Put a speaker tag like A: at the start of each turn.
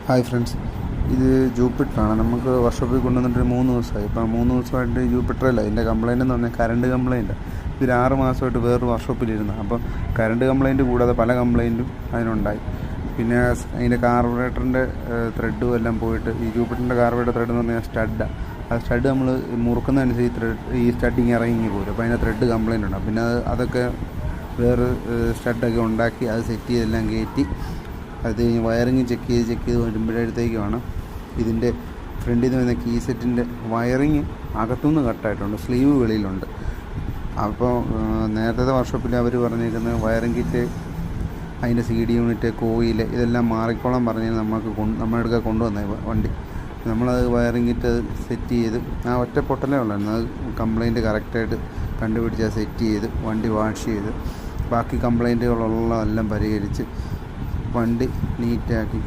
A: Hi friends, ഇത് ജൂപ്പിറ്ററാണ്. നമുക്ക് വർക്ക്ഷോപ്പിൽ കൊണ്ടുവന്നിട്ട് 3 ദിവസമായി. ഇപ്പം 3 ദിവസമായിട്ട് ജൂപ്പിറ്ററല്ല, ഇതിൻ്റെ കംപ്ലയിൻ്റ് എന്ന് പറഞ്ഞാൽ കറണ്ട് കംപ്ലയിൻ്റ്. ഇതൊരു 6 മാസമായിട്ട് വേറൊരു വർക്ക്ഷോപ്പിലിരുന്നു. അപ്പം കറണ്ട് കംപ്ലയിൻറ്റ് കൂടാതെ പല കംപ്ലയിൻറ്റും അതിനുണ്ടായി. പിന്നെ അതിൻ്റെ കാർബറേറ്ററിൻ്റെ ത്രെഡും എല്ലാം പോയിട്ട്, ഈ ജൂപ്പിറ്ററിൻ്റെ കാർബറേറ്റർ ത്രെഡ് എന്ന് പറഞ്ഞാൽ സ്റ്റഡാണ്. ആ സ്റ്റഡ് നമ്മൾ മുറുക്കുന്നതനുസരിച്ച് ഈ സ്റ്റഡിങ് ഇറങ്ങി പോരും. അപ്പോൾ അതിൻ്റെ ത്രെഡ് കംപ്ലയിൻ്റ് ഉണ്ടാകും. പിന്നെ അതൊക്കെ വേറെ സ്റ്റഡൊക്കെ ഉണ്ടാക്കി അത് സെറ്റ് ചെയ്തെല്ലാം കയറ്റി അത് വയറിങ് ചെക്ക് ചെയ്ത് വരുമ്പോഴത്തേക്കുമാണ് ഇതിൻ്റെ ഫ്രണ്ടിൽ നിന്ന് വരുന്ന കീ സെറ്റിൻ്റെ വയറിങ് അകത്തുനിന്ന് കട്ടായിട്ടുണ്ട്, സ്ലീവ് വെളിയിലുണ്ട്. അപ്പോൾ നേരത്തെ വർക്ക്ഷോപ്പിൽ അവർ പറഞ്ഞിരിക്കുന്നത് വയറിങ് കിറ്റ്, അതിൻ്റെ CD യൂണിറ്റ്, കോയിൽ ഇതെല്ലാം മാറിക്കോളാൻ പറഞ്ഞ് നമ്മുടെ അടുക്ക കൊണ്ടുവന്ന വണ്ടി. നമ്മളത് വയറിങ് കിറ്റ് അത് സെറ്റ് ചെയ്ത്, ആ ഒറ്റ പൊട്ടലേ ഉള്ളായിരുന്നു. അത് കംപ്ലയിൻറ്റ് കറക്റ്റായിട്ട് കണ്ടുപിടിച്ച് അത് സെറ്റ് ചെയ്ത് വണ്ടി വാഷ് ചെയ്ത് ബാക്കി കംപ്ലയിൻറ്റുകളുള്ളതെല്ലാം പരിഹരിച്ച് വണ്ടി നീറ്റാക്കി